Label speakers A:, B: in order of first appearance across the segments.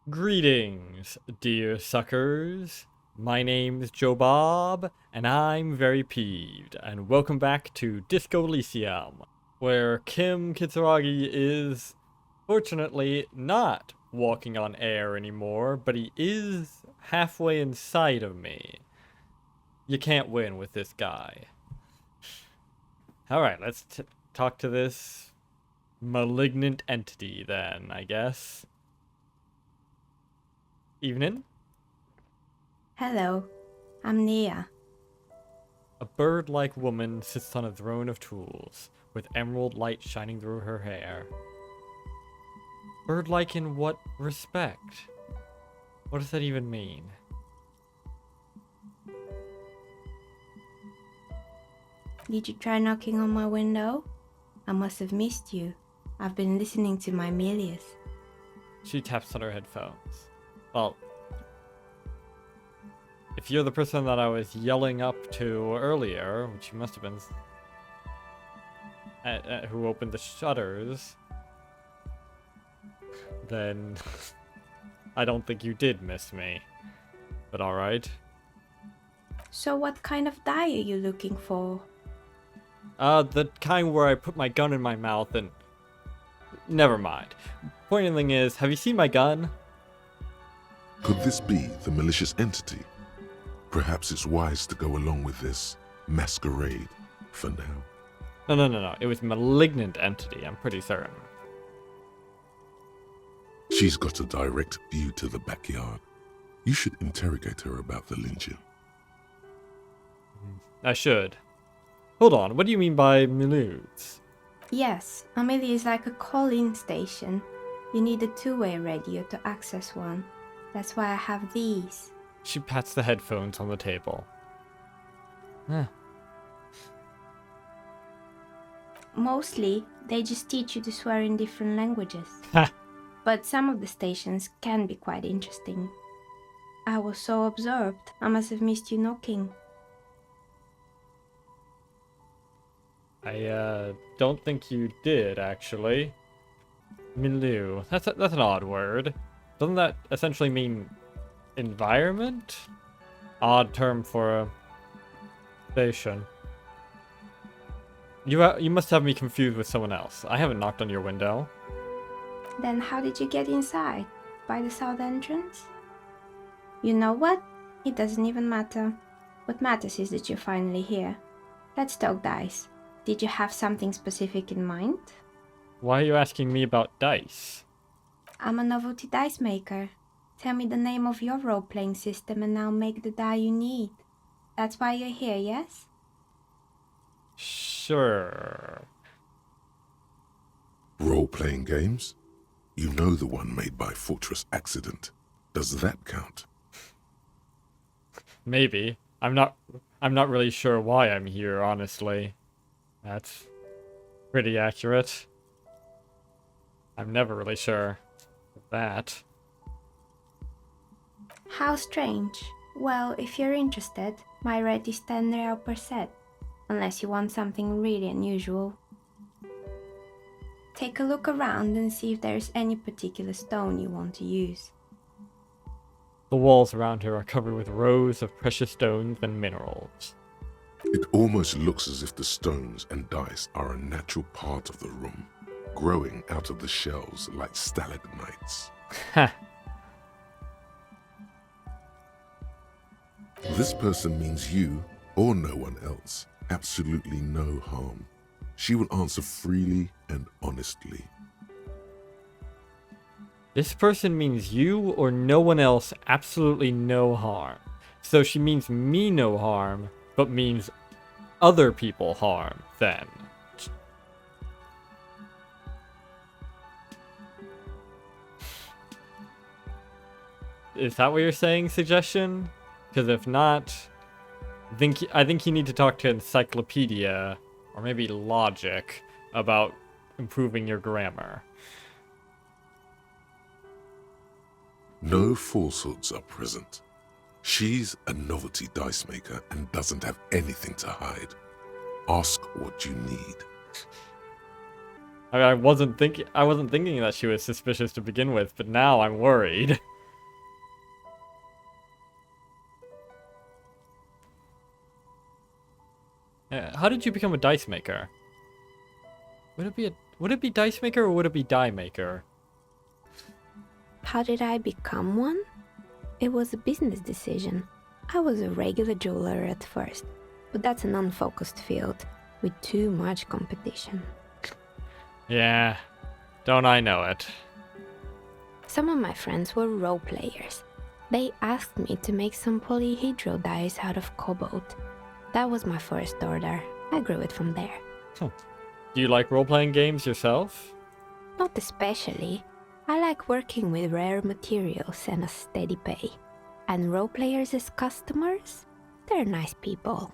A: Greetings, dear suckers. My name's Joe Bob, and I'm very peeved. And welcome back to Disco Elysium, where Kim Kitsuragi is, fortunately, not walking on air anymore, but he is halfway inside of me. You can't win with this guy. Alright, let's talk to this malignant entity then, I guess. Evening.
B: Hello, I'm Nia.
A: A bird-like woman sits on a throne of tools, with emerald light shining through her hair. Bird-like in what respect? What does that even mean?
B: Did you try knocking on my window? I must have missed you. I've been listening to my Melius.
A: She taps on her headphones. Well, if you're the person that I was yelling up to earlier, which you must have been, who opened the shutters, then I don't think you did miss me. But alright.
B: So what kind of die are you looking for?
A: The kind where I put my gun in my mouth and... Never mind. Point of the thing is, have you seen my gun?
C: Could this be the malicious entity? Perhaps it's wise to go along with this masquerade for now.
A: No. It was malignant entity, I'm pretty certain.
C: She's got a direct view to the backyard. You should interrogate her about the lynching.
A: I should. Hold on, what do you mean by minutes?
B: Yes, Amelia is like a call-in station. You need a two-way radio to access one. That's why I have these.
A: She pats the headphones on the table. Huh.
B: Mostly, they just teach you to swear in different languages. But some of the stations can be quite interesting. I was so absorbed, I must have missed you knocking.
A: I don't think you did, actually. Milieu. That's an odd word. Doesn't that essentially mean environment? Odd term for a station. You must have me confused with someone else. I haven't knocked on your window.
B: Then how did you get inside? By the south entrance? You know what? It doesn't even matter. What matters is that you're finally here. Let's talk dice. Did you have something specific in mind?
A: Why are you asking me about dice?
B: I'm a novelty dice maker. Tell me the name of your role-playing system and I'll make the die you need. That's why you're here, yes?
A: Sure.
C: Role-playing games? You know the one made by Fortress Accident. Does that count?
A: Maybe. I'm not really sure why I'm here, honestly. That's pretty accurate. I'm never really sure of that.
B: How strange. Well, if you're interested, my rate is 10 real per set. Unless you want something really unusual. Take a look around and see if there's any particular stone you want to use.
A: The walls around her are covered with rows of precious stones and minerals.
C: It almost looks as if the stones and dice are a natural part of the room, growing out of the shells like stalagmites.
A: Ha!
C: This person means you, or no one else, absolutely no harm. She will answer freely and honestly.
A: This person means you or no one else absolutely no harm. So she means me no harm, but means other people harm, then. Is that what you're saying, suggestion? Because if not, I think you need to talk to Encyclopedia, or maybe Logic, about improving your grammar.
C: No falsehoods are present. She's a novelty dice maker and doesn't have anything to hide. Ask what you need.
A: I wasn't thinking that she was suspicious to begin with, but now I'm worried. How did you become a dice maker? Would it be dice maker or would it be die maker?
B: How did I become one? It was a business decision. I was a regular jeweler at first, but that's an unfocused field with too much competition.
A: Yeah, don't I know it.
B: Some of my friends were role players. They asked me to make some polyhedral dice out of cobalt. That was my first order. I grew it from there.
A: Do you like role-playing games yourself?
B: Not especially. I like working with rare materials and a steady pay. And role players as customers? They're nice people.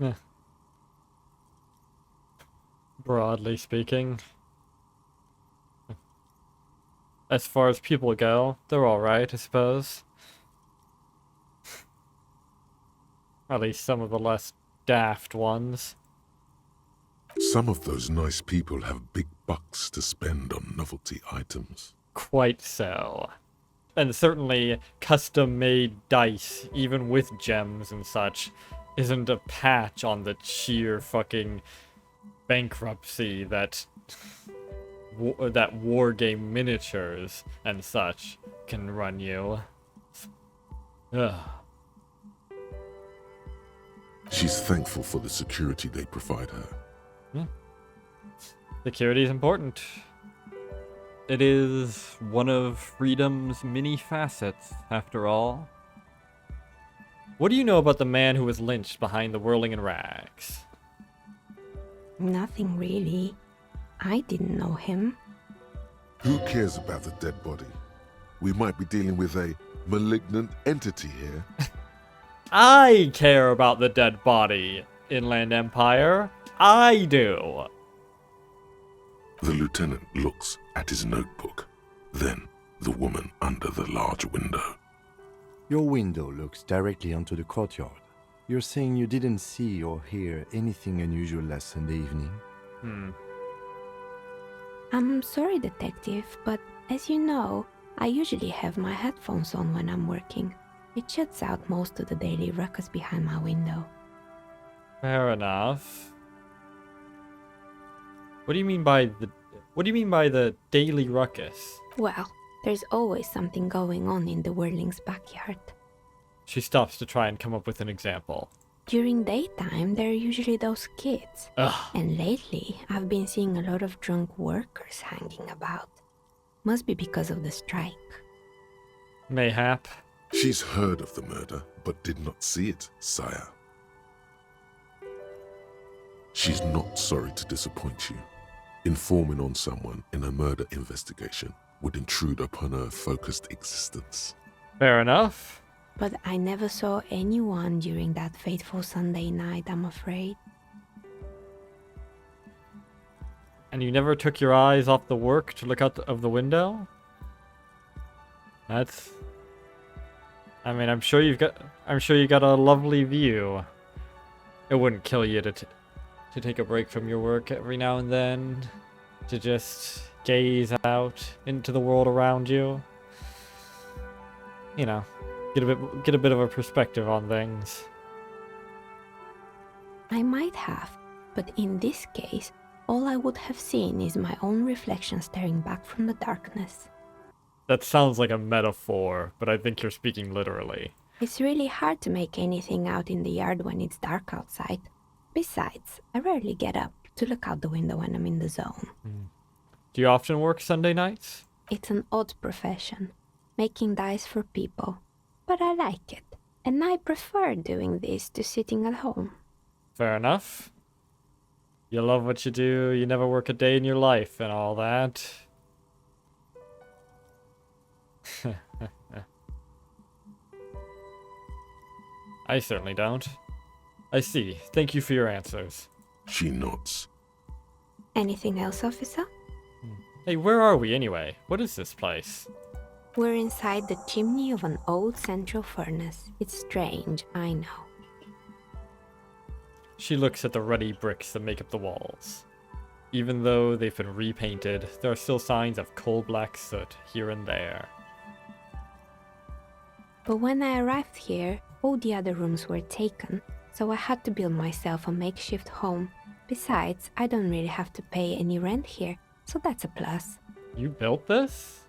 A: Yeah. Broadly speaking. As far as people go, they're alright, I suppose. At least some of the less daft ones.
C: Some of those nice people have big bucks to spend on novelty items.
A: Quite so. And certainly custom-made dice, even with gems and such, isn't a patch on the sheer fucking bankruptcy that that war game miniatures and such can run you. Ugh.
C: She's thankful for the security they provide her.
A: Security is important.
D: It is one of freedom's many facets, after all.
A: What do you know about the man who was lynched behind the whirling in rags?
B: Nothing really. I didn't know him.
C: Who cares about the dead body? We might be dealing with a malignant entity here.
A: I care about the dead body, Inland Empire. I do.
C: The lieutenant looks at his notebook, then the woman under the large window.
E: Your window looks directly onto the courtyard. You're saying you didn't see or hear anything unusual last Sunday evening?
B: I'm sorry, Detective, but as you know, I usually have my headphones on when I'm working. It shuts out most of the daily ruckus behind my window.
A: Fair enough. What do you mean by the daily ruckus?
B: Well, there's always something going on in the Whirling's backyard.
A: She stops to try and come up with an example.
B: During daytime, there are usually those kids.
A: Ugh.
B: And lately, I've been seeing a lot of drunk workers hanging about. Must be because of the strike.
A: Mayhap.
C: She's heard of the murder, but did not see it, sire. She's not sorry to disappoint you. Informing on someone in a murder investigation would intrude upon her focused existence.
A: Fair enough.
B: But I never saw anyone during that fateful Sunday night, I'm afraid.
A: And you never took your eyes off the work to look out of the window? That's... I mean, I'm sure you got a lovely view. It wouldn't kill you to take a break from your work every now and then, to just gaze out into the world around you. You know, get a bit of a perspective on things.
B: I might have, but in this case, all I would have seen is my own reflection staring back from the darkness.
A: That sounds like a metaphor, but I think you're speaking literally.
B: It's really hard to make anything out in the yard when it's dark outside. Besides, I rarely get up to look out the window when I'm in the zone.
A: Do you often work Sunday nights?
B: It's an odd profession, making dice for people. But I like it, and I prefer doing this to sitting at home.
A: Fair enough. You love what you do, you never work a day in your life and all that. I certainly don't. I see. Thank you for your answers.
C: She nods.
B: Anything else, officer?
A: Hey, where are we anyway? What is this place?
B: We're inside the chimney of an old central furnace. It's strange, I know.
A: She looks at the ruddy bricks that make up the walls. Even though they've been repainted, there are still signs of coal-black soot here and there.
B: But when I arrived here, all the other rooms were taken, so I had to build myself a makeshift home. Besides, I don't really have to pay any rent here, so that's a plus.
A: You built this?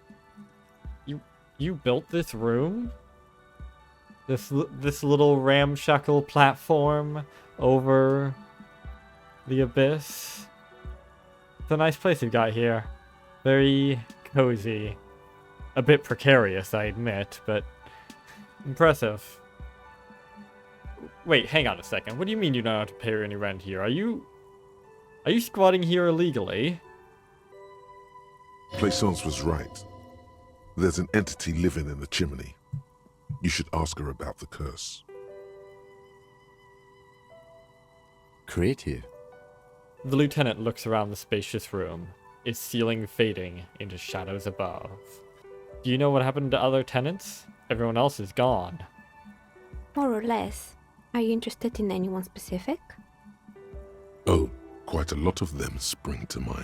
A: You built this room? This little ramshackle platform over the abyss? It's a nice place you've got here. Very cozy. A bit precarious, I admit, but impressive. Wait, hang on a second. What do you mean you don't have to pay any rent here? Are you squatting here illegally?
C: Plaisance was right. There's an entity living in the chimney. You should ask her about the curse.
E: Creative.
A: The lieutenant looks around the spacious room, its ceiling fading into shadows above. Do you know what happened to other tenants? Everyone else is gone.
B: More or less. Are you interested in anyone specific?
C: Oh, quite a lot of them spring to mind.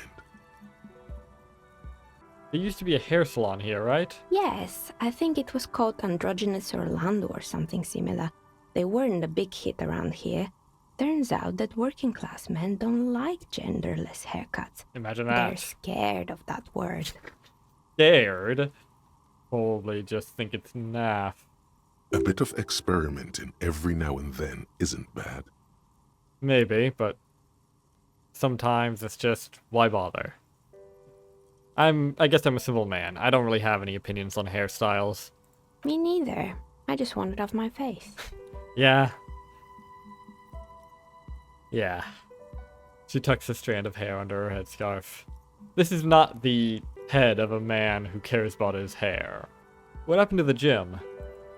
A: There used to be a hair salon here, right?
B: Yes, I think it was called Androgynous Orlando or something similar. They weren't a big hit around here. Turns out that working class men don't like genderless haircuts.
A: Imagine
B: They're
A: that.
B: scared of that word.
A: Scared? Probably just think it's naff.
C: A bit of experimenting every now and then isn't bad.
A: Maybe, but sometimes it's just, why bother? I guess I'm a simple man. I don't really have any opinions on hairstyles.
B: Me neither. I just want it off my face.
A: Yeah. Yeah. She tucks a strand of hair under her headscarf. This is not the head of a man who cares about his hair. What happened to the gym?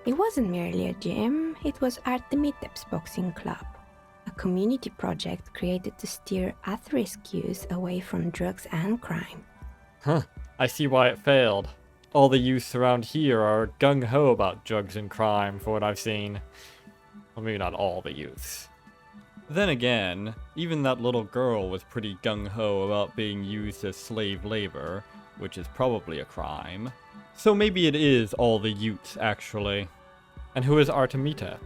B: It wasn't merely a gym, it was Artemitep's boxing club. A community project created to steer at-risk youth away from drugs and crime.
A: Huh. I see why it failed. All the youths around here are gung-ho about drugs and crime, for what I've seen. Well, maybe not all the youths.
D: Then again, even that little girl was pretty gung-ho about being used as slave labor, which is probably a crime. So maybe it is all the youths, actually.
A: And who is Artemitep?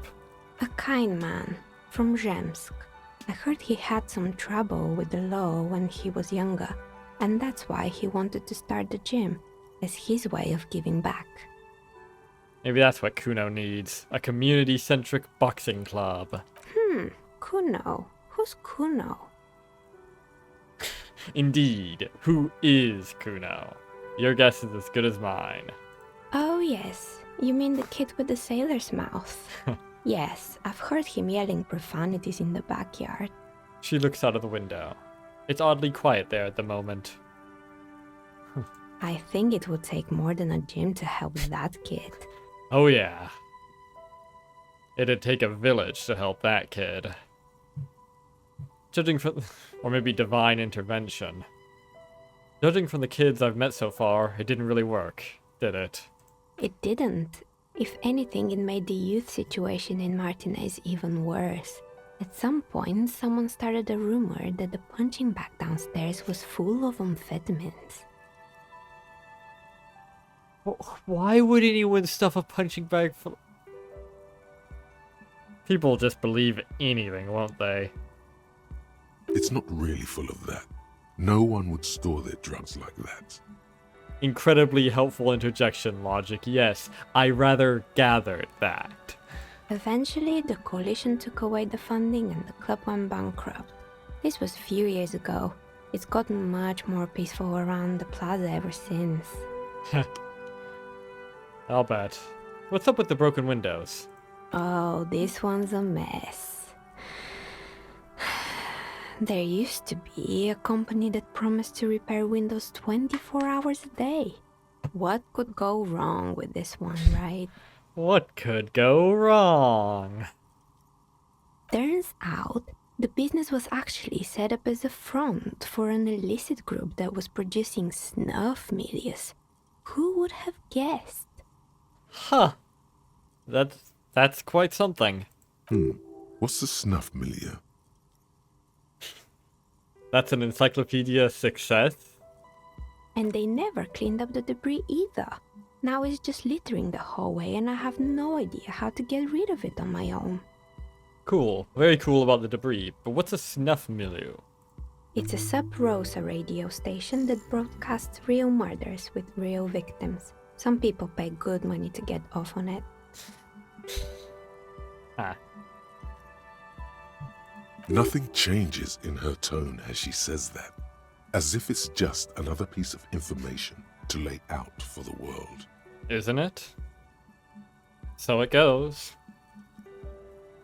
B: A kind man from Zemsk. I heard he had some trouble with the law when he was younger, and that's why he wanted to start the gym, as his way of giving back.
A: Maybe that's what Kuno needs. A community-centric boxing club.
B: Kuno? Who's Kuno?
A: Indeed. Who is Kuno? Your guess is as good as mine.
B: Oh yes, you mean the kid with the sailor's mouth. Yes, I've heard him yelling profanities in the backyard.
A: She looks out of the window. It's oddly quiet there at the moment.
B: I think it would take more than a gym to help that kid.
A: Oh yeah. It'd take a village to help that kid. Judging from... or maybe divine intervention. Judging from the kids I've met so far, it didn't really work, did it?
B: It didn't. If anything, it made the youth situation in Martinez even worse. At some point, someone started a rumor that the punching bag downstairs was full of amphetamines.
A: Why would anyone stuff a punching bag full... People just believe anything, won't they?
C: It's not really full of that. No one would store their drugs like that.
A: Incredibly helpful interjection logic, yes. I rather gathered that.
B: Eventually, the coalition took away the funding and the club went bankrupt. This was a few years ago. It's gotten much more peaceful around the plaza ever since.
A: I'll bet. What's up with the broken windows?
B: Oh, this one's a mess. There used to be a company that promised to repair windows 24 hours a day. What could go wrong with this one, right?
A: What could go wrong?
B: Turns out, the business was actually set up as a front for an illicit group that was producing snuff milias. Who would have guessed?
A: Huh. That's quite something.
C: What's the snuff milieu?
A: That's an encyclopedia success?
B: And they never cleaned up the debris either. Now it's just littering the hallway and I have no idea how to get rid of it on my own.
A: Cool. Very cool about the debris. But what's a snuff milieu?
B: It's a sub-Rosa radio station that broadcasts real murders with real victims. Some people pay good money to get off on it.
A: Ah.
C: Nothing changes in her tone as she says that, as if it's just another piece of information to lay out for the world.
A: Isn't it? So it goes.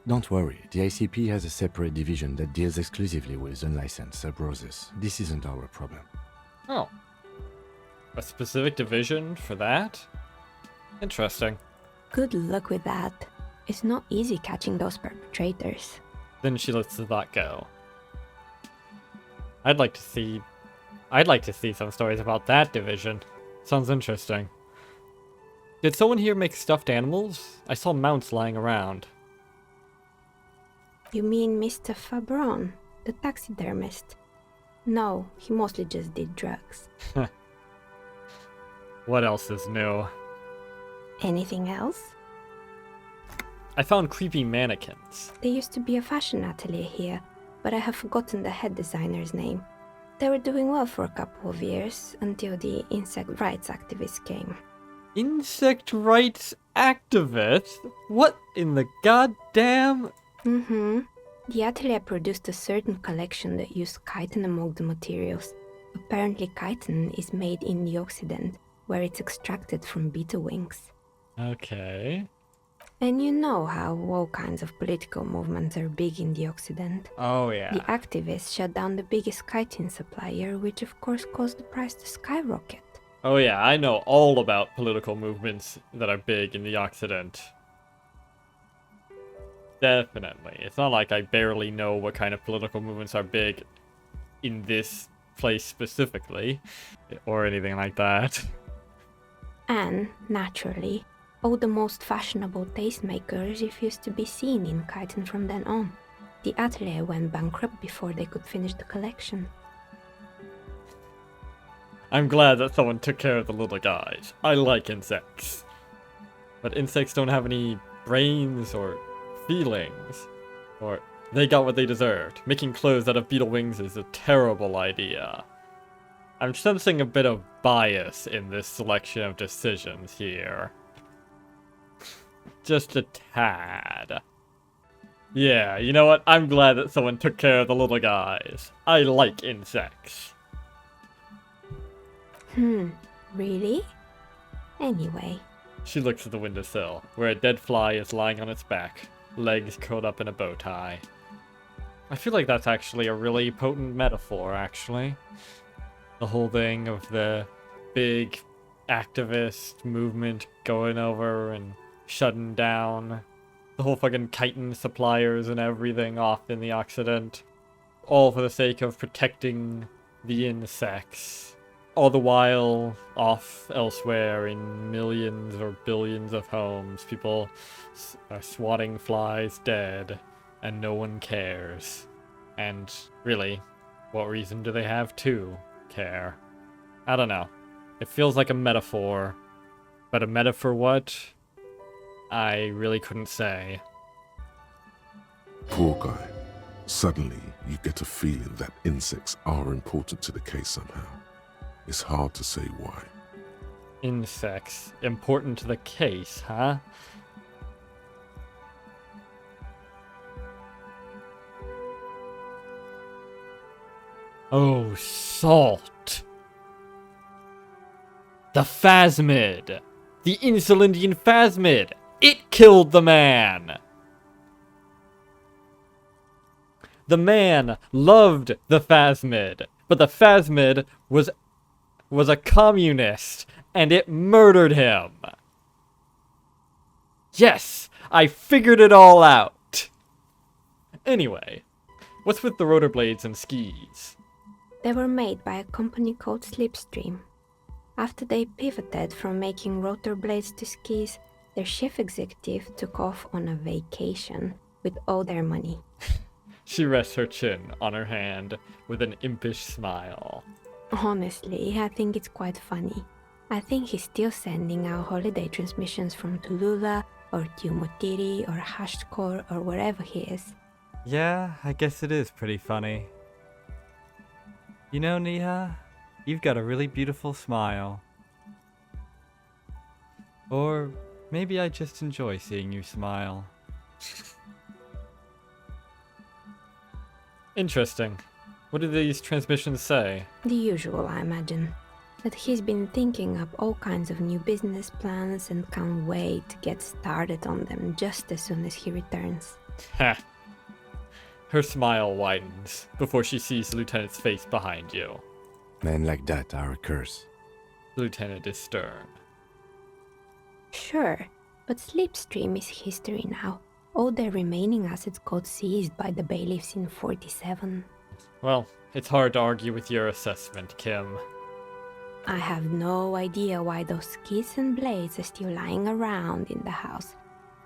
E: Don't worry, the ICP has a separate division that deals exclusively with unlicensed sub-Roses. This isn't our problem.
A: Oh. A specific division for that? Interesting.
B: Good luck with that. It's not easy catching those perpetrators.
A: Then she lets the thought go. I'd like to see some stories about that division. Sounds interesting. Did someone here make stuffed animals? I saw mounts lying around.
B: You mean Mr. Fabron, the taxidermist? No, he mostly just did drugs.
A: What else is new?
B: Anything else?
A: I found creepy mannequins.
B: There used to be a fashion atelier here, but I have forgotten the head designer's name. They were doing well for a couple of years, until the insect rights activists came.
A: Insect rights activists? What in the goddamn...
B: Mm-hmm. The atelier produced a certain collection that used chitin among the materials. Apparently chitin is made in the Occident, where it's extracted from beetle wings.
A: Okay.
B: And you know how all kinds of political movements are big in the Occident.
A: Oh yeah.
B: The activists shut down the biggest chitin supplier, which of course caused the price to skyrocket.
A: Oh yeah, I know all about political movements that are big in the Occident. Definitely. It's not like I barely know what kind of political movements are big in this place specifically, or anything like that.
B: And, naturally, all the most fashionable tastemakers refused to be seen in chitin from then on. The atelier went bankrupt before they could finish the collection.
A: I'm glad that someone took care of the little guys. I like insects. But insects don't have any brains or feelings. Or they got what they deserved. Making clothes out of beetle wings is a terrible idea. I'm sensing a bit of bias in this selection of decisions here. Just a tad. Yeah, you know what? I'm glad that someone took care of the little guys. I like insects.
B: Really? Anyway.
A: She looks at the windowsill, where a dead fly is lying on its back, legs curled up in a bow tie. I feel like that's actually a really potent metaphor, actually. The whole thing of the big activist movement going over and shutting down the whole fucking chitin suppliers and everything off in the Occident. All for the sake of protecting the insects. All the while, off elsewhere in millions or billions of homes, people are swatting flies dead, and no one cares. And really, what reason do they have to care? I don't know. It feels like a metaphor, but a metaphor what? I really couldn't say.
C: Poor guy. Suddenly, you get a feeling that insects are important to the case somehow. It's hard to say why.
A: Insects. Important to the case, huh? Oh, salt. The phasmid. The Insulindian phasmid. It killed the man. The man loved the phasmid, but the phasmid was a communist, and it murdered him. Yes, I figured it all out. Anyway, what's with the rotor blades and skis?
B: They were made by a company called Slipstream. After they pivoted from making rotor blades to skis, their chief executive took off on a vacation with all their money.
A: She rests her chin on her hand with an impish smile.
B: Honestly, I think it's quite funny. I think he's still sending out holiday transmissions from Tulula, or Tiumotiri or Hashtkor or wherever he is.
D: Yeah, I guess it is pretty funny. You know, Niha, you've got a really beautiful smile. Or maybe I just enjoy seeing you smile.
A: Interesting. What do these transmissions say?
B: The usual, I imagine. That he's been thinking up all kinds of new business plans and can't wait to get started on them just as soon as he returns.
A: Ha. Her smile widens before she sees the lieutenant's face behind you.
E: Men like that are a curse.
A: The lieutenant is stern.
B: Sure, but Slipstream is history now. All their remaining assets got seized by the bailiffs in 47.
A: Well, it's hard to argue with your assessment, Kim.
B: I have no idea why those skids and blades are still lying around in the house.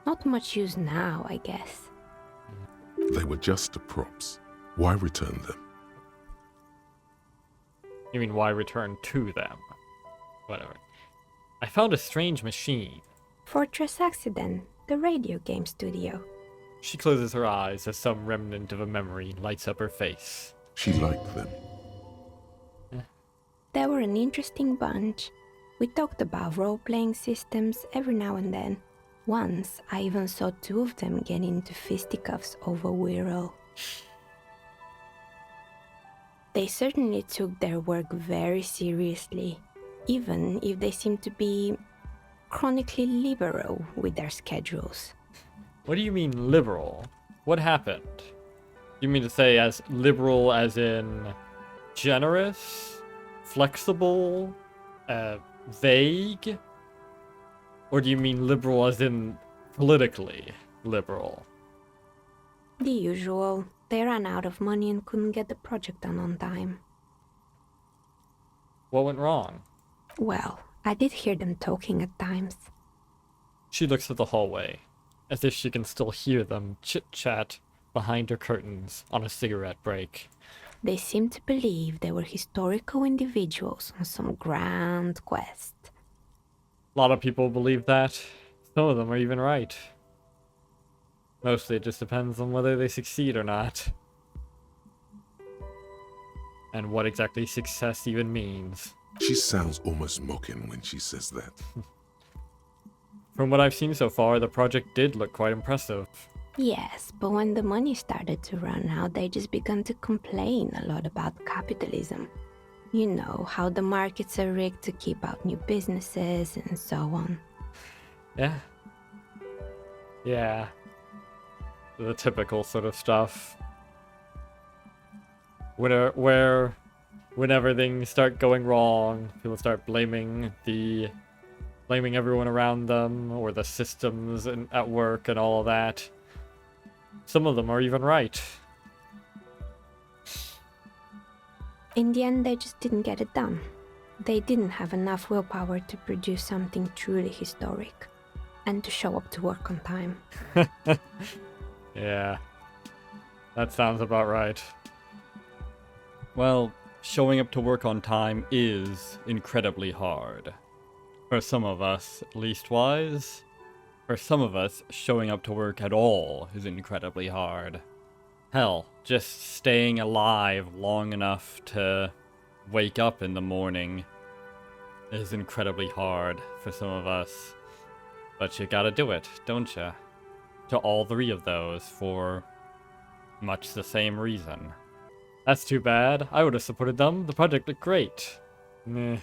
B: Not much use now, I guess.
C: They were just props. Why return them?
A: You mean why return to them? Whatever. I found a strange machine.
B: Fortress Accident, the radio game studio.
A: She closes her eyes as some remnant of a memory lights up her face.
C: She liked them.
B: They were an interesting bunch. We talked about role-playing systems every now and then. Once, I even saw two of them get into fisticuffs over Wirral. They certainly took their work very seriously, even if they seemed to be chronically liberal with their schedules.
A: What do you mean liberal? What happened? You mean to say as liberal as in generous? Flexible? Vague? Or do you mean liberal as in politically liberal?
B: The usual. They ran out of money and couldn't get the project done on time.
A: What went wrong?
B: Well, I did hear them talking at times.
A: She looks at the hallway, as if she can still hear them chit-chat behind her curtains on a cigarette break.
B: They seemed to believe they were historical individuals on some grand quest.
A: A lot of people believe that. Some of them are even right. Mostly it just depends on whether they succeed or not. And what exactly success even means.
C: She sounds almost mocking when she says that.
A: From what I've seen so far, the project did look quite impressive.
B: Yes, but when the money started to run out, they just began to complain a lot about capitalism. You know, how the markets are rigged to keep out new businesses and so on.
A: Yeah. Yeah. The typical sort of stuff. Whenever things start going wrong, people start blaming everyone around them or the systems at work and all of that. Some of them are even right.
B: In the end, they just didn't get it done. They didn't have enough willpower to produce something truly historic and to show up to work on time.
A: Yeah. That sounds about right.
D: Well, showing up to work on time is incredibly hard. For some of us, leastwise. For some of us, showing up to work at all is incredibly hard. Hell, just staying alive long enough to wake up in the morning is incredibly hard for some of us. But you gotta do it, don't you? To all three of those for much the same reason.
A: That's too bad. I would have supported them. The project looked great. Meh.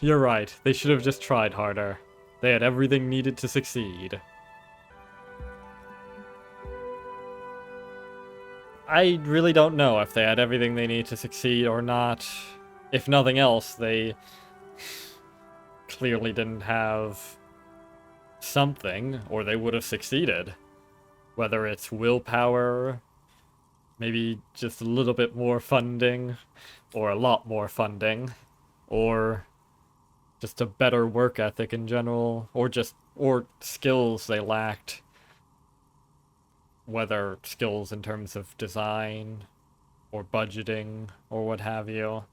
A: You're right. They should have just tried harder. They had everything needed to succeed. I really don't know if they had everything they need to succeed or not. If nothing else, they clearly didn't have something, or they would have succeeded. Whether it's willpower, maybe just a little bit more funding, or a lot more funding, or just a better work ethic in general, or skills they lacked. Whether skills in terms of design, or budgeting, or what have you.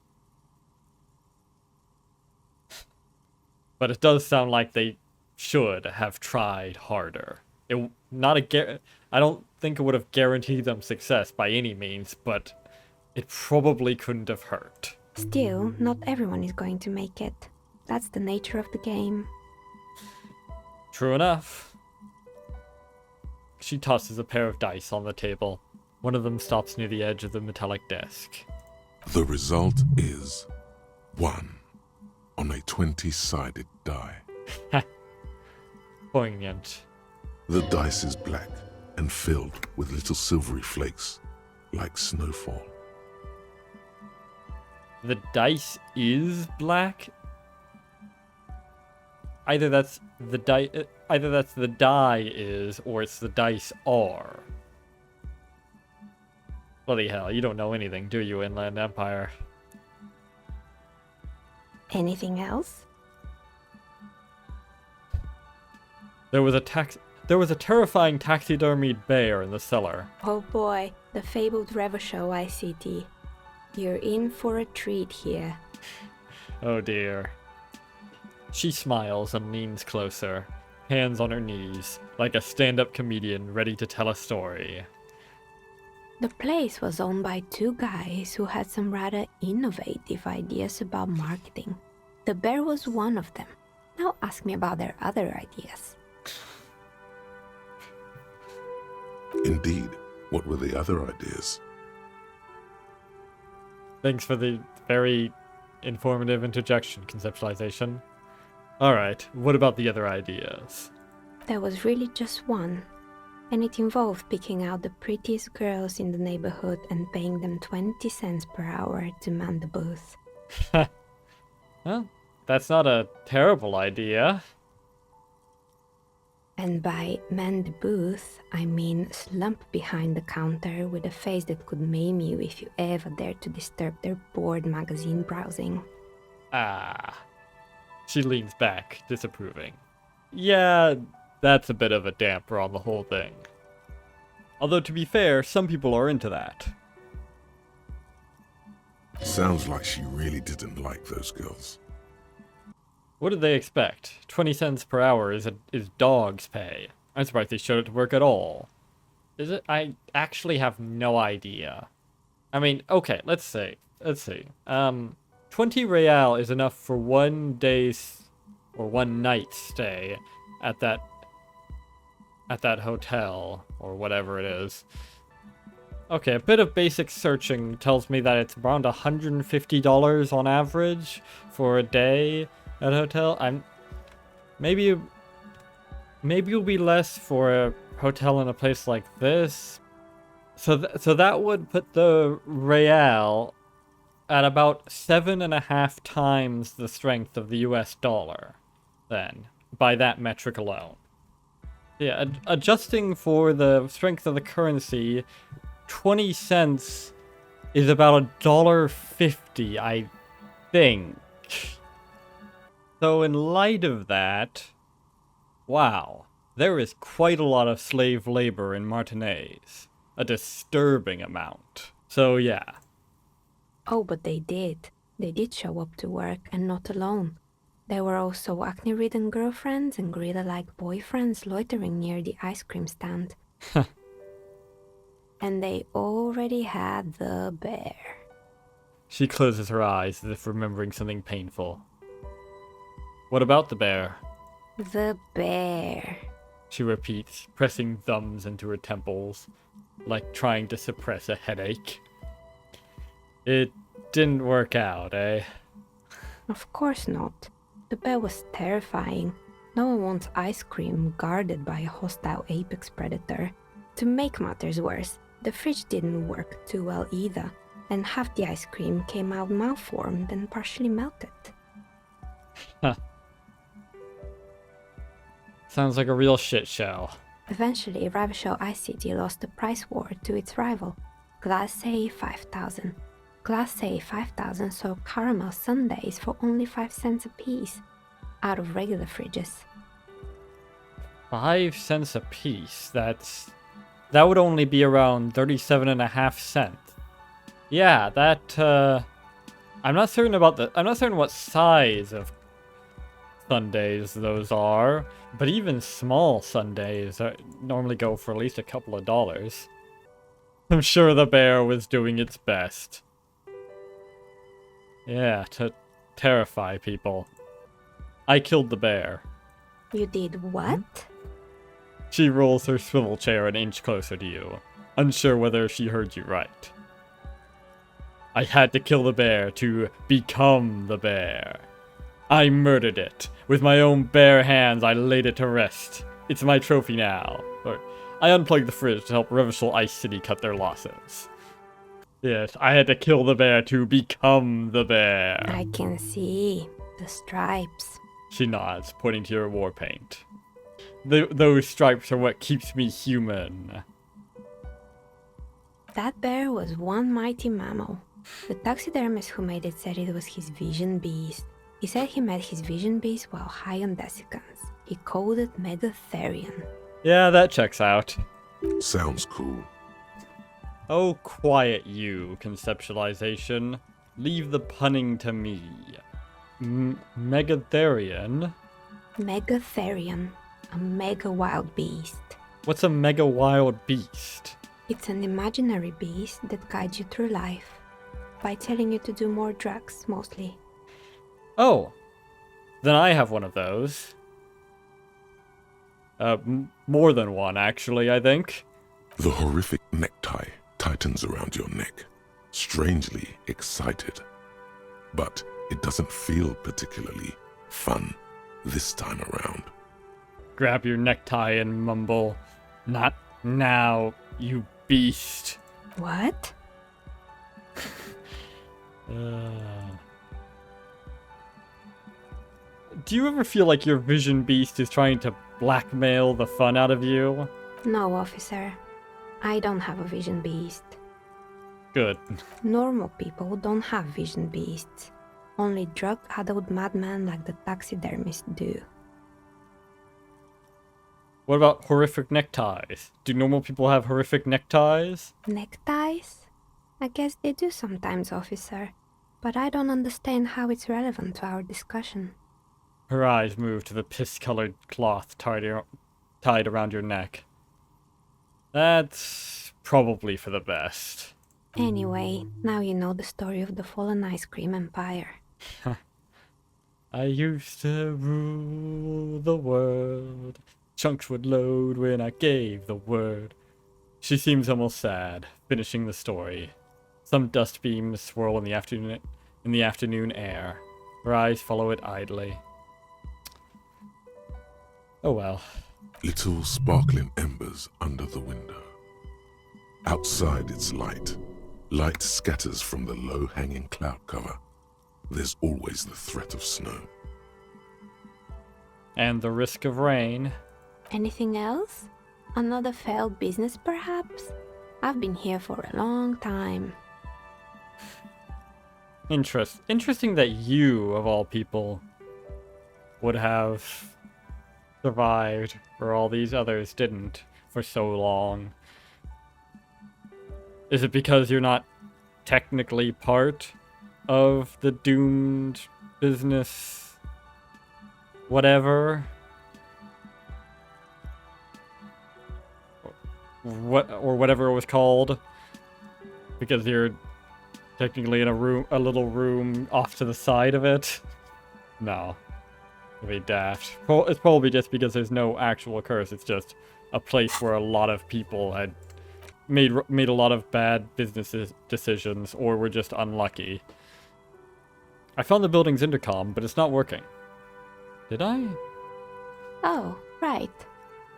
A: But it does sound like they should have tried harder. I don't think it would have guaranteed them success by any means, but it probably couldn't have hurt.
B: Still, not everyone is going to make it. That's the nature of the game.
A: True enough. She tosses a pair of dice on the table. One of them stops near the edge of the metallic desk.
C: The result is 1 on a 20-sided die.
A: Poignant.
C: The dice is black and filled with little silvery flakes, like snowfall.
A: The dice is black? Either that's the die is, or it's the dice are. Bloody hell, you don't know anything, do you, Inland Empire?
B: Anything else?
A: There was a terrifying taxidermied bear in the cellar.
B: Oh boy, the fabled Revershow ICT. You're in for a treat here.
A: Oh dear. She smiles and leans closer, hands on her knees, like a stand-up comedian ready to tell a story.
B: The place was owned by two guys who had some rather innovative ideas about marketing. The bear was one of them. Now ask me about their other ideas.
C: Indeed, what were the other ideas?
A: Thanks for the very informative interjection, conceptualization. Alright, what about the other ideas?
B: There was really just one, and it involved picking out the prettiest girls in the neighborhood and paying them 20 cents per hour to man the booth.
A: Well, that's not a terrible idea.
B: And by man the booth, I mean slump behind the counter with a face that could maim you if you ever dared to disturb their bored magazine browsing.
A: Ah. She leans back, disapproving. Yeah, that's a bit of a damper on the whole thing. Although, to be fair, some people are into that.
C: Sounds like she really didn't like those girls.
A: What did they expect? 20 cents per hour is dog's pay. I'm surprised they showed it to work at all. Is it? I actually have no idea. I mean, okay, let's see. 20 real is enough for 1 day's or 1 night's stay at that hotel or whatever it is. Okay, a bit of basic searching tells me that it's around $150 on average for a day at a hotel. Maybe it'll be less for a hotel in a place like this. So that would put the real at about 7.5 times the strength of the US dollar, then, by that metric alone. Yeah, adjusting for the strength of the currency, 20 cents is about $1.50, I think. So in light of that, wow, there is quite a lot of slave labor in Martinez. A disturbing amount. So yeah.
B: Oh, but they did. They did show up to work, and not alone. There were also acne-ridden girlfriends and gorilla-like boyfriends loitering near the ice cream stand. And they already had the bear.
A: She closes her eyes as if remembering something painful. What about the bear?
B: The bear.
A: She repeats, pressing thumbs into her temples, like trying to suppress a headache. It didn't work out, eh?
B: Of course not. The bear was terrifying. No one wants ice cream guarded by a hostile apex predator. To make matters worse, the fridge didn't work too well either, and half the ice cream came out malformed and partially melted.
A: Huh. Sounds like a real shit show.
B: Eventually, Ravishell ICT lost the price war to its rival, Class A 5000. Class A 5000 sold caramel sundaes for only 5 cents a piece, out of regular fridges.
A: 5 cents a piece, that would only be around 37.5 cents. Yeah, I'm not certain what size of sundaes those are. But even small sundaes normally go for at least a couple of dollars. I'm sure the bear was doing its best. Yeah, to terrify people. I killed the bear.
B: You did what?
A: She rolls her swivel chair an inch closer to you, unsure whether she heard you right. I had to kill the bear to become the bear. I murdered it. With my own bare hands, I laid it to rest. It's my trophy now. Or, I unplugged the fridge to help Revachol Ice City cut their losses. Yes, I had to kill the bear to become the bear.
B: I can see the stripes.
A: She nods, pointing to your war paint. Those stripes are what keeps me human.
B: That bear was one mighty mammal. The taxidermist who made it said it was his vision beast. He said he met his vision beast while high on desiccants. He called it Megatherian.
A: Yeah, that checks out.
C: Sounds cool.
A: Oh, quiet you, conceptualization. Leave the punning to me. Megatherian?
B: Megatherian, a mega wild beast.
A: What's a mega wild beast?
B: It's an imaginary beast that guides you through life by telling you to do more drugs, mostly.
A: Oh, then I have one of those. More than one, actually, I think.
C: The horrific necktie tightens around your neck, strangely excited. But it doesn't feel particularly fun this time around.
A: Grab your necktie and mumble, "Not now, you beast."
B: What?
A: Do you ever feel like your vision beast is trying to blackmail the fun out of you?
B: No, officer. I don't have a vision beast.
A: Good.
B: Normal people don't have vision beasts. Only drug-addled madmen like the taxidermists do.
A: What about horrific neckties? Do normal people have horrific neckties?
B: Neckties? I guess they do sometimes, officer. But I don't understand how it's relevant to our discussion.
A: Her eyes move to the piss-colored cloth tied around your neck. That's probably for the best.
B: Anyway, now you know the story of the fallen ice cream empire.
A: I used to rule the world. Chunks would load when I gave the word. She seems almost sad, finishing the story. Some dust beams swirl in the afternoon air. Her eyes follow it idly. Oh well.
C: Little sparkling embers under the window. Outside it's light. Light scatters from the low-hanging cloud cover. There's always the threat of snow.
A: And the risk of rain.
B: Anything else? Another failed business, perhaps? I've been here for a long time.
A: Interesting that you, of all people, would have survived, where all these others didn't for so long. Is it because you're not technically part of the doomed business? Whatever? Whatever it was called? Because you're technically in a little room off to the side of it? No. It'd be daft. It's probably just because there's no actual curse. It's just a place where a lot of people had made a lot of bad business decisions, or were just unlucky. I found the building's intercom, but it's not working. Did I?
B: Oh, right.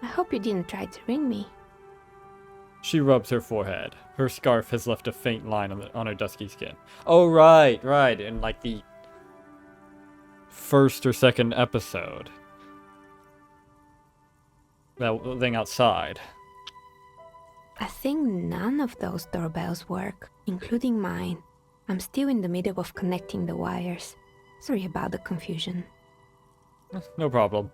B: I hope you didn't try to ring me.
A: She rubs her forehead. Her scarf has left a faint line on her dusky skin. Oh, right. In like the first or second episode. That thing outside.
B: I think none of those doorbells work, including mine. I'm still in the middle of connecting the wires. Sorry about the confusion.
A: No problem.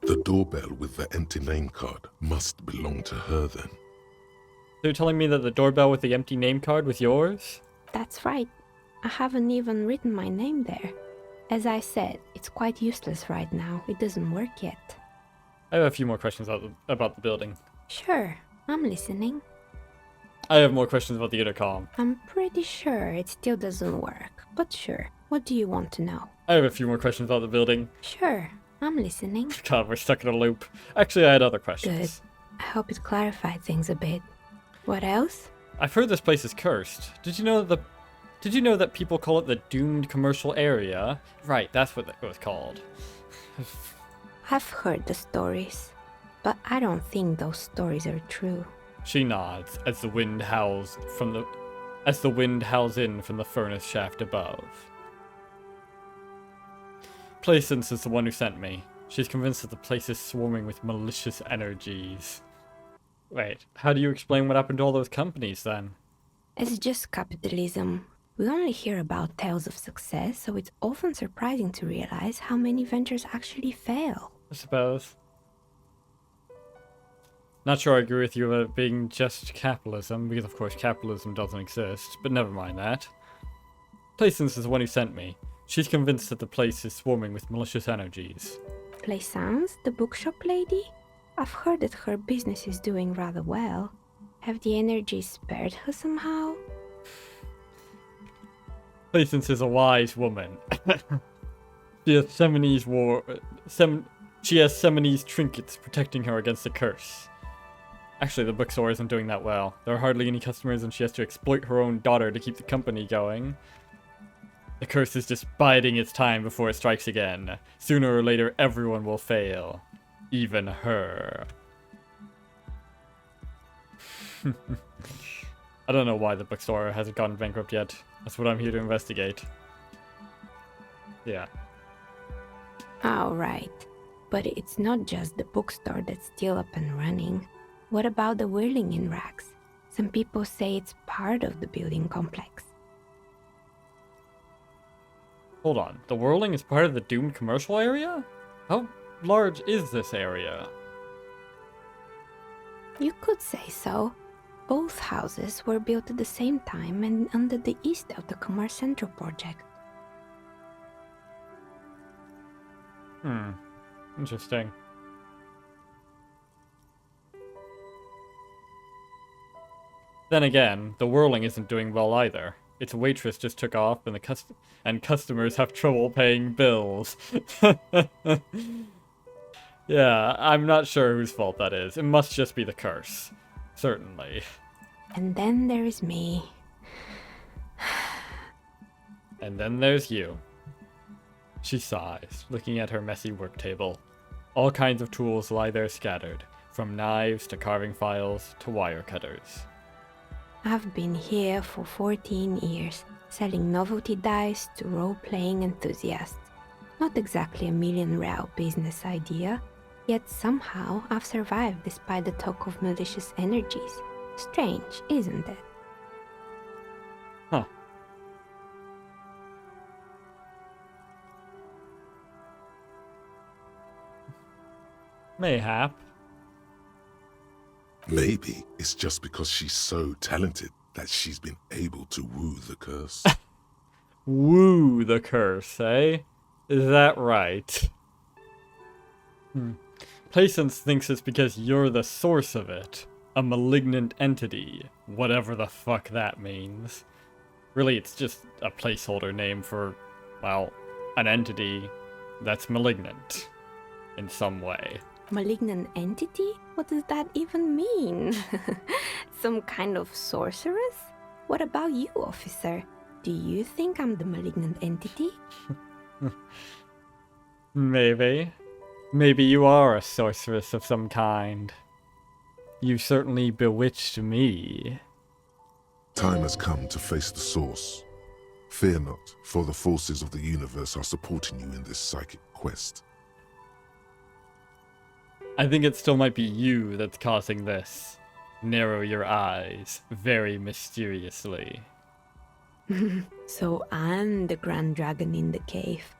C: The doorbell with the empty name card must belong to her then.
A: So you're telling me that the doorbell with the empty name card was yours?
B: That's right. I haven't even written my name there. As I said, it's quite useless right now. It doesn't work yet.
A: I have a few more questions about the building.
B: Sure, I'm listening.
A: I have more questions about the intercom.
B: I'm pretty sure it still doesn't work, but sure. What do you want to know?
A: I have a few more questions about the building.
B: Sure, I'm listening.
A: God, we're stuck in a loop. Actually, I had other questions.
B: Good. I hope it clarified things a bit. What else?
A: I've heard this place is cursed. Did you know that people call it the doomed commercial area? Right, that's what it was called.
B: I've heard the stories, but I don't think those stories are true.
A: She nods as the wind howls in from the furnace shaft above. Placence is the one who sent me. She's convinced that the place is swarming with malicious energies. Wait, how do you explain what happened to all those companies then?
B: It's just capitalism. We only hear about tales of success, so it's often surprising to realize how many ventures actually fail.
A: I suppose. Not sure I agree with you about it being just capitalism, because of course capitalism doesn't exist, but never mind that. Placence is the one who sent me. She's convinced that the place is swarming with malicious energies.
B: Plaisance, the bookshop lady? I've heard that her business is doing rather well. Have the energies spared her somehow?
A: Placence is a wise woman. She has Seminese trinkets protecting her against the curse. Actually, the bookstore isn't doing that well. There are hardly any customers and she has to exploit her own daughter to keep the company going. The curse is just biding its time before it strikes again. Sooner or later, everyone will fail. Even her. I don't know why the bookstore hasn't gone bankrupt yet. That's what I'm here to investigate. Yeah.
B: Alright. But it's not just the bookstore that's still up and running. What about the whirling in rags? Some people say it's part of the building complex.
A: Hold on. The whirling is part of the doomed commercial area? How large is this area?
B: You could say so. Both houses were built at the same time and under the east of the Commerce Central project.
A: Interesting. Then again, the whirling isn't doing well either. Its waitress just took off and customers have trouble paying bills. Yeah, I'm not sure whose fault that is. It must just be the curse. Certainly.
B: And then there is me.
A: And then there's you. She sighs, looking at her messy work table. All kinds of tools lie there scattered, from knives to carving files to wire cutters.
B: I've been here for 14 years, selling novelty dice to role-playing enthusiasts. Not exactly a million-real business idea, yet somehow I've survived despite the talk of malicious energies. Strange, isn't it?
A: Huh. Mayhap.
C: Maybe it's just because she's so talented that she's been able to woo the curse.
A: Woo the curse, eh? Is that right? Placence thinks it's because you're the source of it. A malignant entity. Whatever the fuck that means. Really, it's just a placeholder name for, well, an entity that's malignant. In some way.
B: Malignant entity? What does that even mean? Some kind of sorceress? What about you, officer? Do you think I'm the malignant entity?
A: Maybe. Maybe you are a sorceress of some kind. You certainly bewitched me.
C: Time has come to face the source. Fear not, for the forces of the universe are supporting you in this psychic quest.
A: I think it still might be you that's causing this. Narrow your eyes, very mysteriously.
B: So I'm the Grand Dragon in the cave.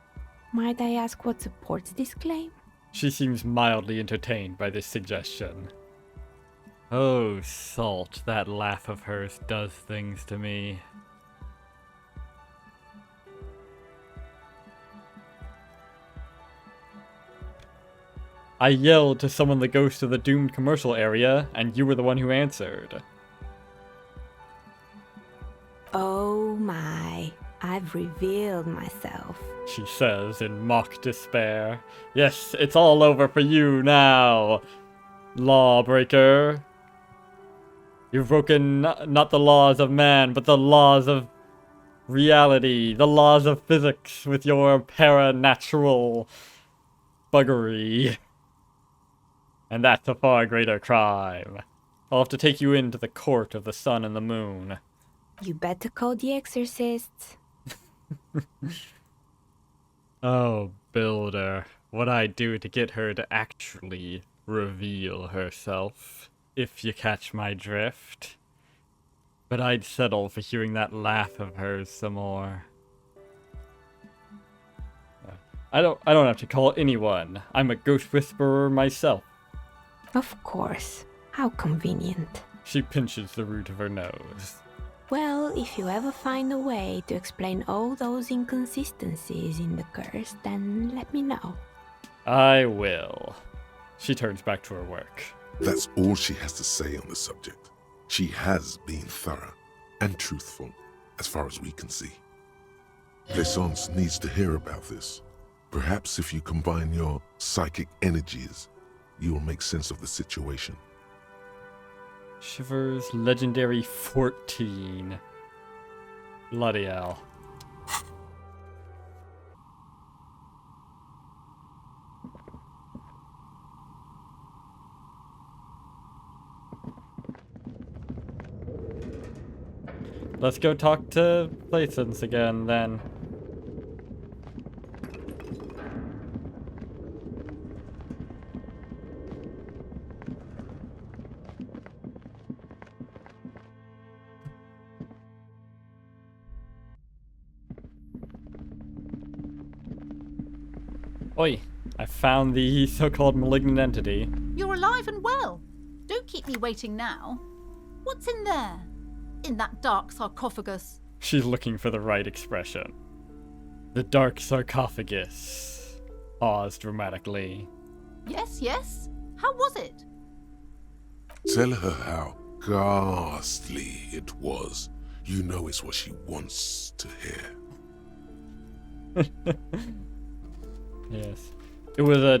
B: Might I ask what supports this claim?
A: She seems mildly entertained by this suggestion. Oh, Salt, that laugh of hers does things to me. I yelled to summon the ghost of the doomed commercial area, and you were the one who answered.
B: Oh my, I've revealed myself.
A: She says in mock despair. Yes, it's all over for you now, lawbreaker. You've broken not the laws of man, but the laws of reality, the laws of physics with your paranatural buggery. And that's a far greater crime. I'll have to take you into the court of the sun and the moon.
B: You better call the exorcists.
A: Oh, Builder, what'd I do to get her to actually reveal herself, if you catch my drift? But I'd settle for hearing that laugh of hers some more. I don't have to call anyone. I'm a ghost whisperer myself.
B: Of course. How convenient.
A: She pinches the root of her nose.
B: Well, if you ever find a way to explain all those inconsistencies in the curse, then let me know.
A: I will. She turns back to her work.
C: That's all she has to say on the subject. She has been thorough and truthful, as far as we can see. Plaisance needs to hear about this. Perhaps if you combine your psychic energies, you will make sense of the situation.
A: Shivers legendary 14. Bloody hell. Let's go talk to Plaisance again, then. Oi, I found the so-called malignant entity.
F: You're alive and well. Don't keep me waiting now. What's in there? In that dark sarcophagus?
A: She's looking for the right expression. The dark sarcophagus. Pause dramatically.
F: Yes, yes. How was it?
C: Tell her how ghastly it was. You know it's what she wants to hear.
A: Yes. It was a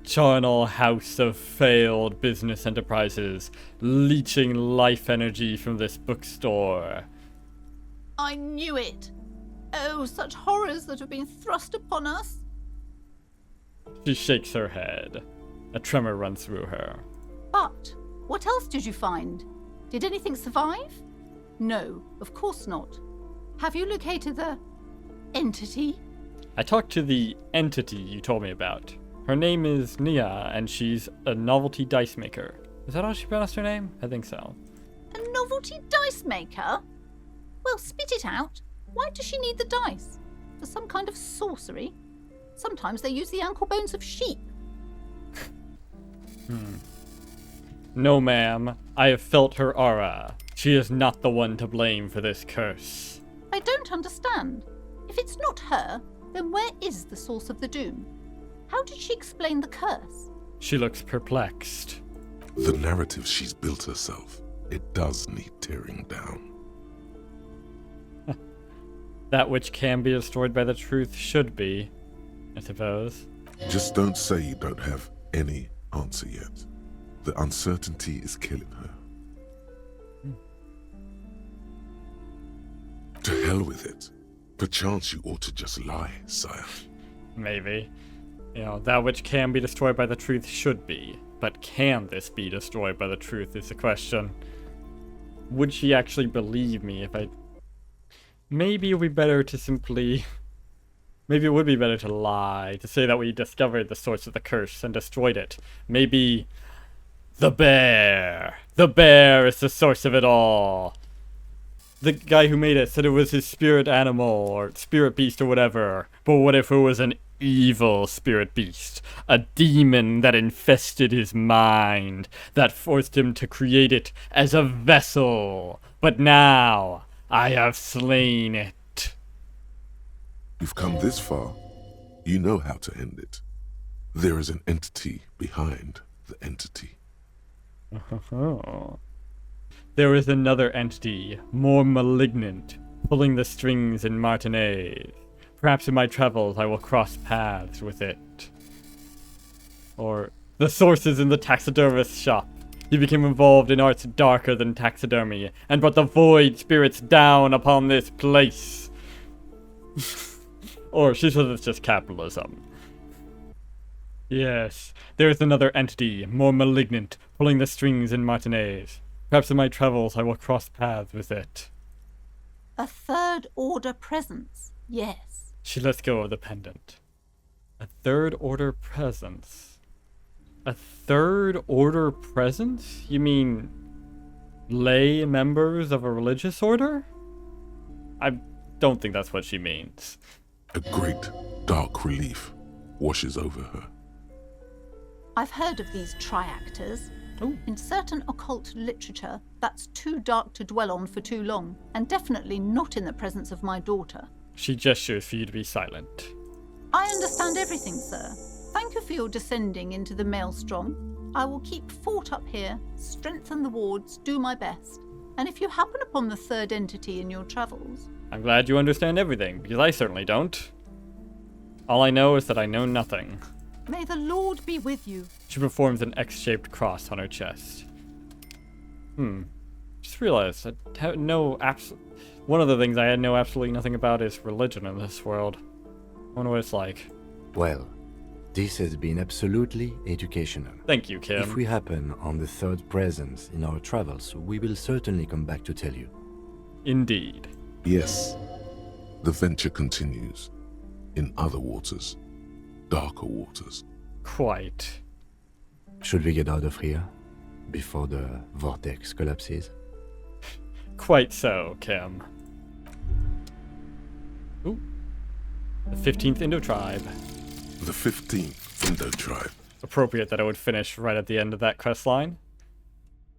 A: charnel house of failed business enterprises, leeching life energy from this bookstore.
F: I knew it. Oh, such horrors that have been thrust upon us.
A: She shakes her head. A tremor runs through her.
F: But what else did you find? Did anything survive? No, of course not. Have you located the entity?
A: I talked to the entity you told me about. Her name is Nia, and she's a novelty dice maker. Is that how she pronounced her name? I think so.
F: A novelty dice maker? Well, spit it out. Why does she need the dice? For some kind of sorcery? Sometimes they use the ankle bones of sheep.
A: No, ma'am. I have felt her aura. She is not the one to blame for this curse.
F: I don't understand. If it's not her, then where is the source of the doom? How did she explain the curse?
A: She looks perplexed.
C: The narrative she's built herself, it does need tearing down.
A: That which can be destroyed by the truth should be, I suppose.
C: Just don't say you don't have any answer yet. The uncertainty is killing her. To hell with it. Perchance you ought to just lie, sire.
A: Maybe. You know, that which can be destroyed by the truth should be. But can this be destroyed by the truth is the question. Would she actually believe me if I... Maybe it would be better to simply... Maybe it would be better to lie, to say that we discovered the source of the curse and destroyed it. Maybe... The bear! The bear is the source of it all! The guy who made it said it was his spirit animal, or spirit beast, or whatever. But what if it was an evil spirit beast? A demon that infested his mind, that forced him to create it as a vessel. But now, I have slain it.
C: You've come this far. You know how to end it. There is an entity behind the entity.
A: There is another entity, more malignant, pulling the strings in Martinez. Perhaps in my travels I will cross paths with it. Or the sources in the taxidermist's shop. He became involved in arts darker than taxidermy, and brought the void spirits down upon this place. Or she says it's just capitalism. Yes, there is another entity, more malignant, pulling the strings in Martinez. Perhaps in my travels I will cross paths with it.
F: A third order presence, yes.
A: She lets go of the pendant. A third order presence. A third order presence? You mean lay members of a religious order? I don't think that's what she means.
C: A great dark relief washes over her.
F: I've heard of these triactors.
A: Ooh.
F: In certain occult literature, that's too dark to dwell on for too long, and definitely not in the presence of my daughter.
A: She gestures for you to be silent.
F: I understand everything, sir. Thank you for your descending into the maelstrom. I will keep fort up here, strengthen the wards, do my best. And if you happen upon the third entity in your travels...
A: I'm glad you understand everything, because I certainly don't. All I know is that I know nothing.
F: May the Lord be with you.
A: She performs an X-shaped cross on her chest. Just realized I have one of the things I know absolutely nothing about is religion in this world. I wonder what it's like.
E: Well, this has been absolutely educational.
A: Thank you, Kim.
E: If we happen on the third presence in our travels, we will certainly come back to tell you.
A: Indeed.
C: Yes, the venture continues in other waters, darker waters.
A: Quite.
E: Should we get out of here before the vortex collapses?
A: Quite so, Kim. Ooh. The 15th Indo tribe.
C: The 15th Indo tribe.
A: Appropriate that I would finish right at the end of that quest line.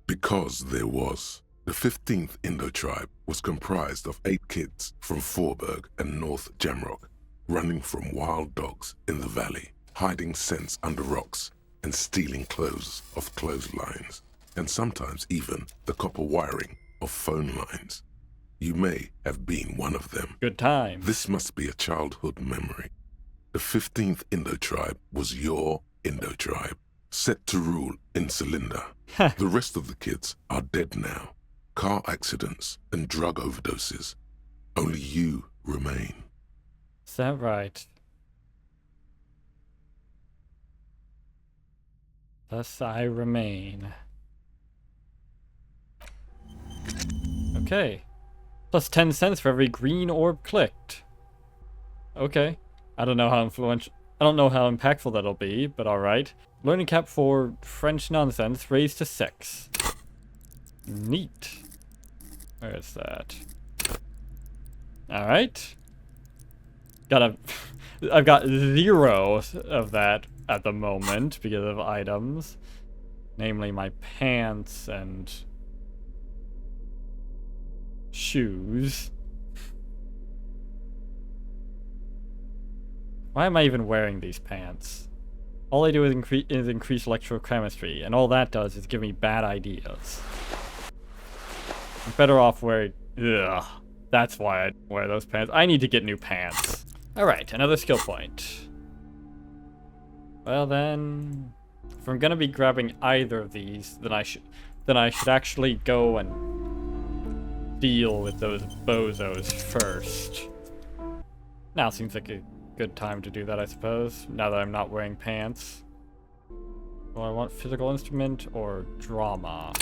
C: Because there was. The 15th Indo tribe was comprised of 8 kids from Forberg and North Jamrock, running from wild dogs in the valley, hiding scents under rocks, and stealing clothes off clotheslines, and sometimes even the copper wiring of phone lines. You may have been one of them.
A: Good time.
C: This must be a childhood memory. The 15th Indo tribe was your Indo tribe, set to rule in Celinda. The rest of the kids are dead now. Car accidents and drug overdoses. Only you remain.
A: Is that right? Thus I remain. Okay. Plus 10 cents for every green orb clicked. Okay. I don't know how impactful that'll be, but alright. Learning cap for French nonsense raised to 6. Neat. Where is that? Alright. I've got 0 of that at the moment because of items. Namely my pants and shoes. Why am I even wearing these pants? All I do is increase electrochemistry, and all that does is give me bad ideas. I'm better off wearing... Ugh. That's why I wear those pants. I need to get new pants. Alright, another skill point. Well then... If I'm gonna be grabbing either of these, then I should actually go and deal with those bozos first. Now seems like a good time to do that, I suppose, now that I'm not wearing pants. Do I want physical instrument or drama?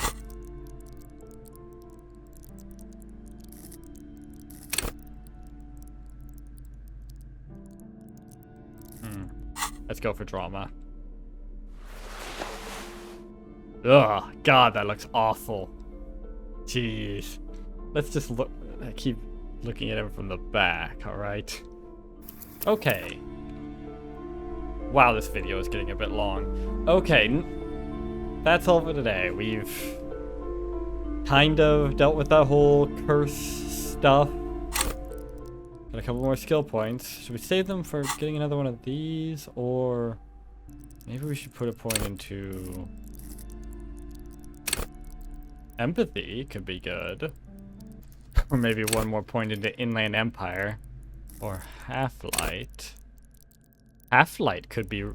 A: Let's go for drama. Ugh, God, that looks awful. Jeez. Let's just look. I keep looking at him from the back, alright? Okay. Wow, this video is getting a bit long. Okay, that's all for today. We've kind of dealt with that whole curse stuff. Got a couple more skill points. Should we save them for getting another one of these, or Maybe we should put a point into... empathy could be good. Or maybe one more point into Inland Empire. Or Half-Light. Half-Light could be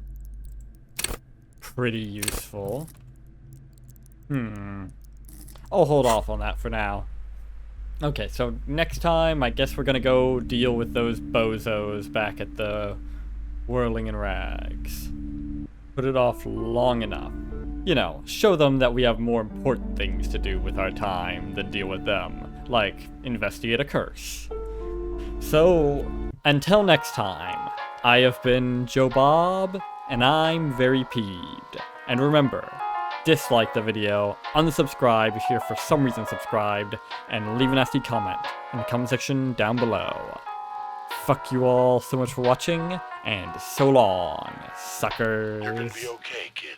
A: pretty useful. I'll hold off on that for now. Okay, so next time, I guess we're gonna go deal with those bozos back at the Whirling in Rags. Put it off long enough. You know, show them that we have more important things to do with our time than deal with them, like investigate a curse. So, until next time, I have been Joe Bob, and I'm very peeved. And remember, dislike the video, unsubscribe if you're for some reason subscribed, and leave a nasty comment in the comment section down below. Fuck you all so much for watching, and so long, suckers.
C: You're gonna be okay, kid.